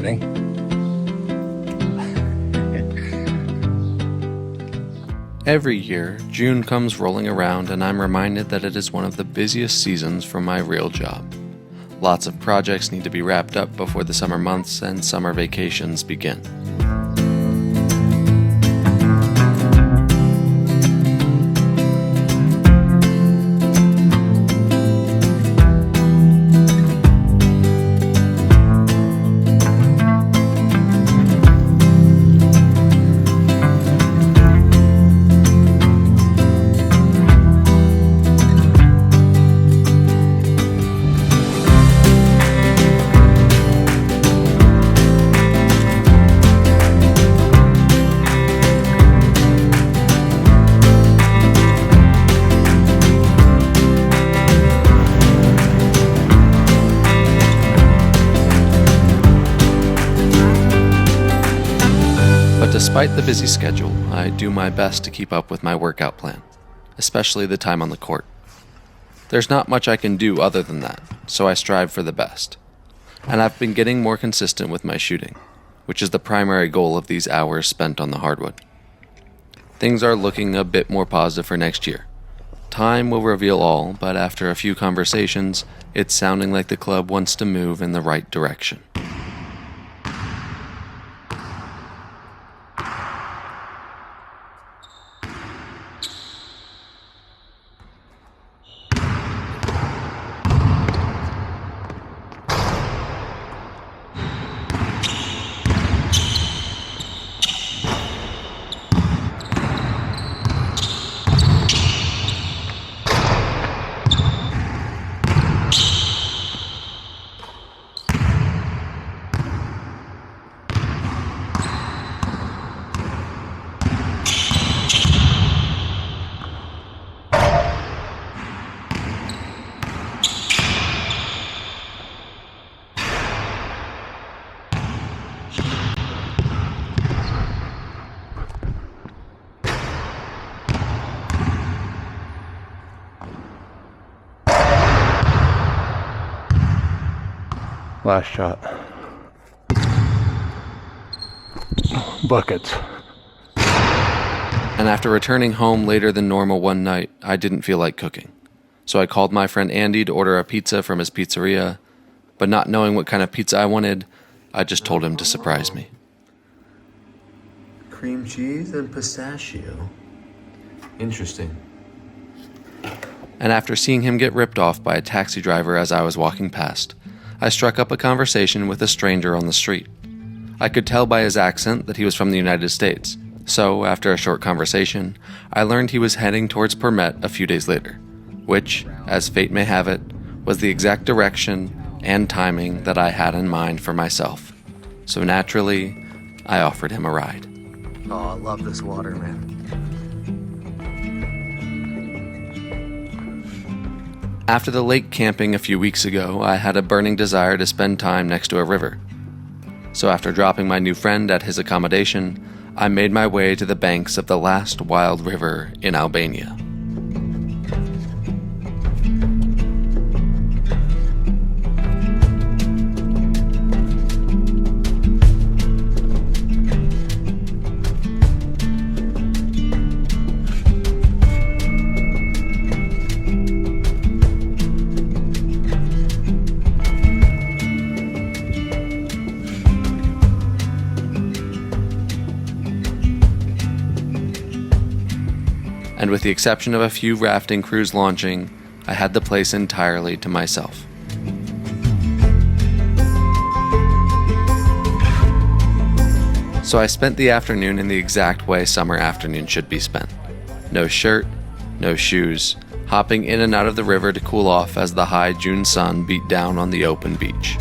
morning. Every year, June comes rolling around and I'm reminded that it is one of the busiest seasons for my real job. Lots of projects need to be wrapped up before the summer months and summer vacations begin. Despite the busy schedule, I do my best to keep up with my workout plan, especially the time on the court. There's not much I can do other than that, so I strive for the best. And I've been getting more consistent with my shooting, which is the primary goal of these hours spent on the hardwood. Things are looking a bit more positive for next year. Time will reveal all, but after a few conversations, it's sounding like the club wants to move in the right direction. Last shot. Buckets. And after returning home later than normal one night, I didn't feel like cooking. So I called my friend Andy to order a pizza from his pizzeria, but not knowing what kind of pizza I wanted, I just told him to surprise me. Cream cheese and pistachio. Interesting. And after seeing him get ripped off by a taxi driver as I was walking past, I struck up a conversation with a stranger on the street. I could tell by his accent that he was from the United States, so after a short conversation, I learned he was heading towards Permet a few days later, which, as fate may have it, was the exact direction and timing that I had in mind for myself. So naturally, I offered him a ride. Oh, I love this water, man. After the lake camping a few weeks ago, I had a burning desire to spend time next to a river. So after dropping my new friend at his accommodation, I made my way to the banks of the last wild river in Albania. And with the exception of a few rafting crews launching, I had the place entirely to myself. So I spent the afternoon in the exact way summer afternoon should be spent. No shirt, no shoes, hopping in and out of the river to cool off as the high June sun beat down on the open beach.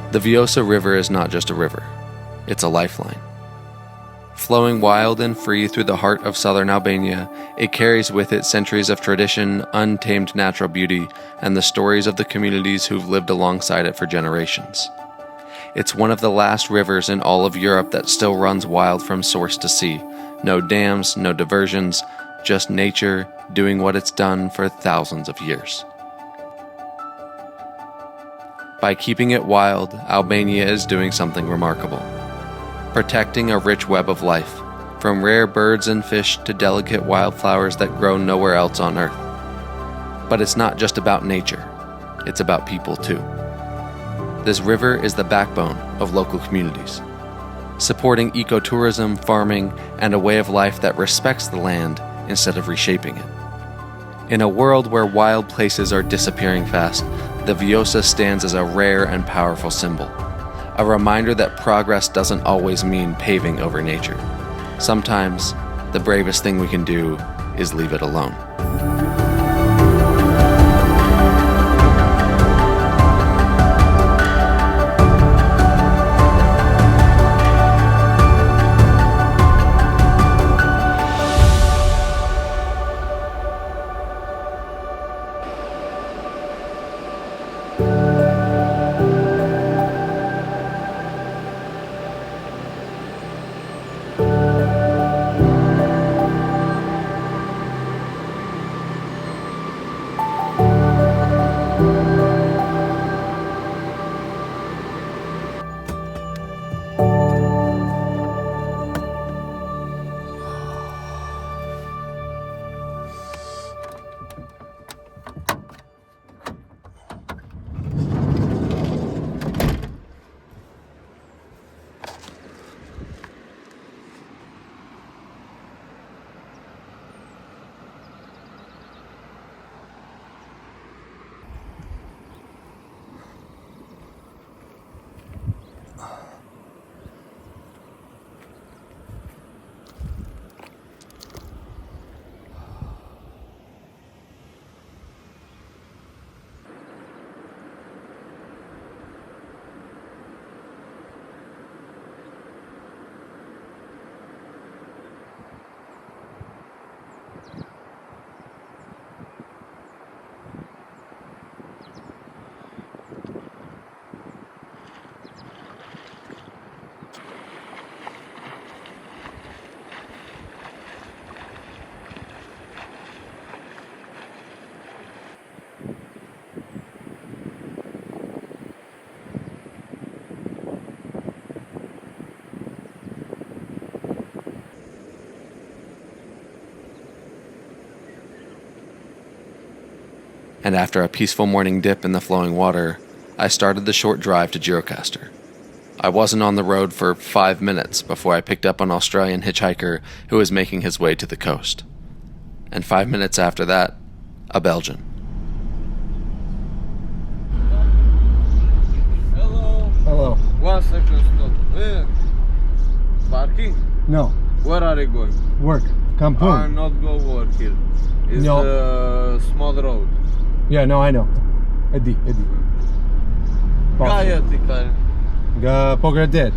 The Vjosa River is not just a river, it's a lifeline. Flowing wild and free through the heart of southern Albania, it carries with it centuries of tradition, untamed natural beauty, and the stories of the communities who've lived alongside it for generations. It's one of the last rivers in all of Europe that still runs wild from source to sea. No dams, no diversions, just nature doing what it's done for thousands of years. By keeping it wild, Albania is doing something remarkable. Protecting a rich web of life, from rare birds and fish to delicate wildflowers that grow nowhere else on Earth. But it's not just about nature, it's about people too. This river is the backbone of local communities, supporting ecotourism, farming, and a way of life that respects the land instead of reshaping it. In a world where wild places are disappearing fast, the Vjosa stands as a rare and powerful symbol. A reminder that progress doesn't always mean paving over nature. Sometimes, the bravest thing we can do is leave it alone. And after a peaceful morning dip in the flowing water, I started the short drive to Gjirokaster. I wasn't on the road for 5 minutes before I picked up an Australian hitchhiker who was making his way to the coast. And 5 minutes after that, a Belgian. Hello. Hello. 1 second stop. Parking? No. Where are you going? Work. Kampung. I'm not go work here. It's No. a small road. Yeah, no, I know. Edi. Ga je ti kaj? Ga Pogradec.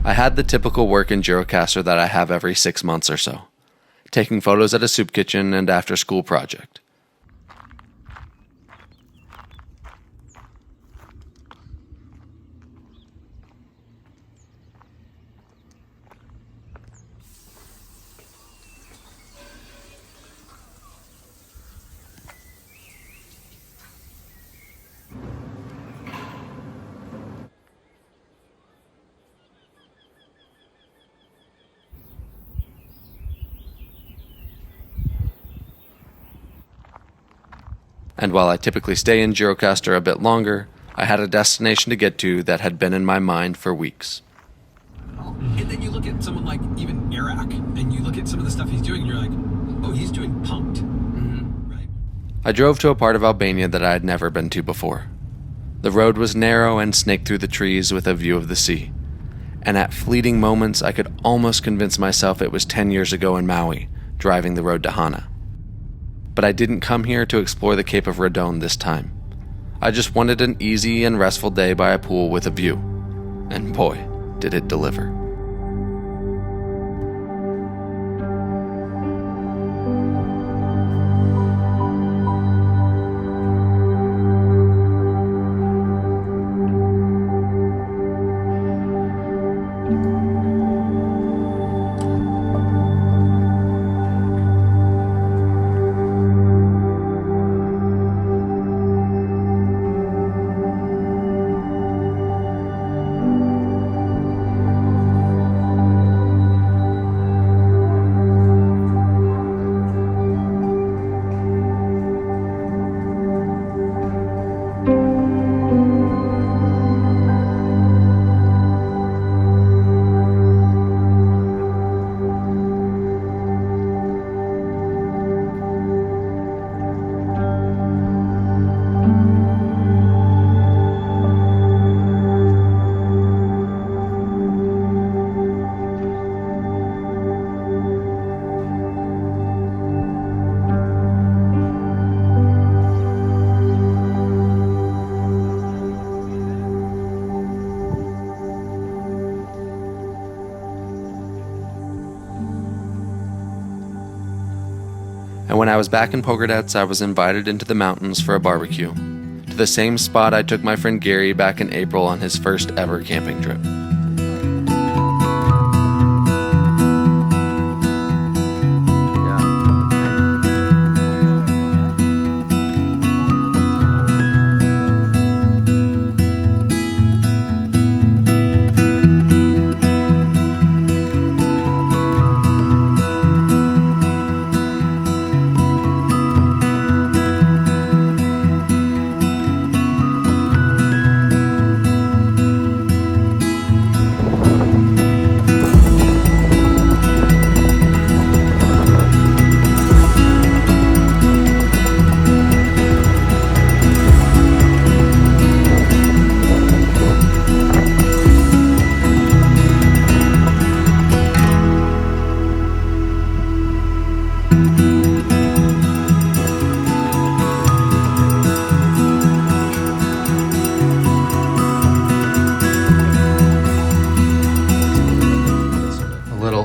I had the typical work in Gjirokaster that I have every 6 months or so, taking photos at a soup kitchen and after-school project. And while I typically stay in Gjirokaster a bit longer, I had a destination to get to that had been in my mind for weeks. And then you look at someone like even Iraq, and you look at some of the stuff he's doing, and you're like, oh, he's doing punked. Right? I drove to a part of Albania that I had never been to before. The road was narrow and snaked through the trees with a view of the sea. And at fleeting moments, I could almost convince myself it was 10 years ago in Maui, driving the road to Hana. But I didn't come here to explore the Cape of Rodon this time. I just wanted an easy and restful day by a pool with a view. And boy, did it deliver. And when I was back in Pogradec, I was invited into the mountains for a barbecue, to the same spot I took my friend Gary back in April on his first ever camping trip.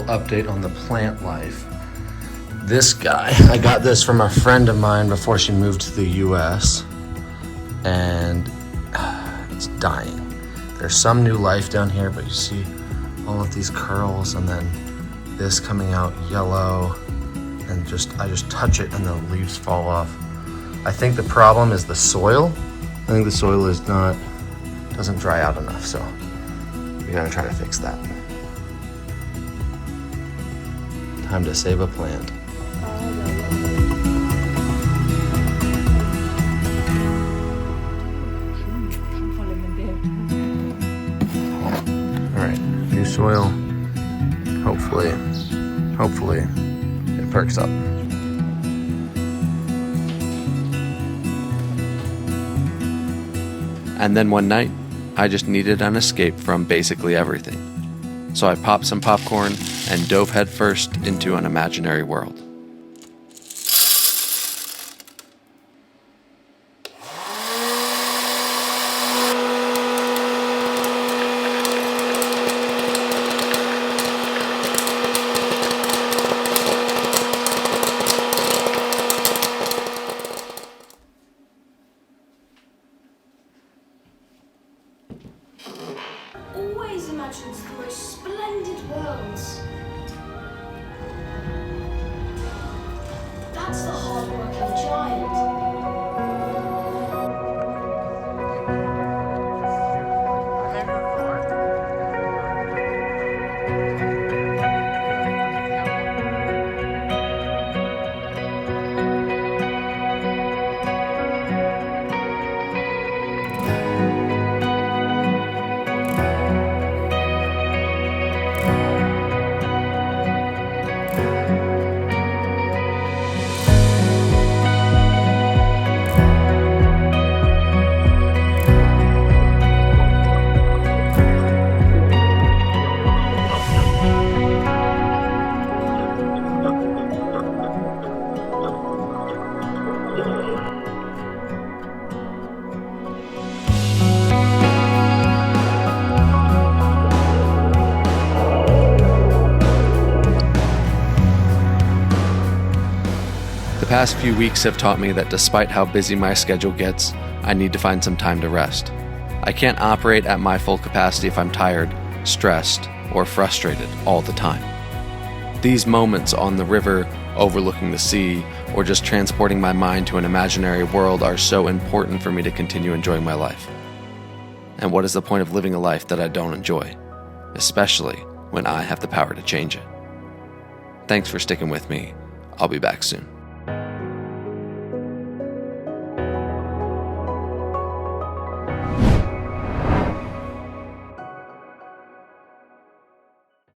Update on the plant life. This guy, I got this from a friend of mine before she moved to the US, and it's dying. There's some new life down here, but you see all of these curls and then this coming out yellow, and I just touch it and the leaves fall off. I think the problem is the soil. I think the soil doesn't dry out enough, so we gotta try to fix that. Time to save a plant. All right, new soil. Hopefully it perks up. And then one night, I just needed an escape from basically everything. So I popped some popcorn and dove headfirst into an imaginary world. Always imagined the most splendid worlds. That's the hard-working giant. past few weeks have taught me that despite how busy my schedule gets, I need to find some time to rest. I can't operate at my full capacity if I'm tired, stressed, or frustrated all the time. These moments on the river, overlooking the sea, or just transporting my mind to an imaginary world are so important for me to continue enjoying my life. And what is the point of living a life that I don't enjoy, especially when I have the power to change it? Thanks for sticking with me. I'll be back soon.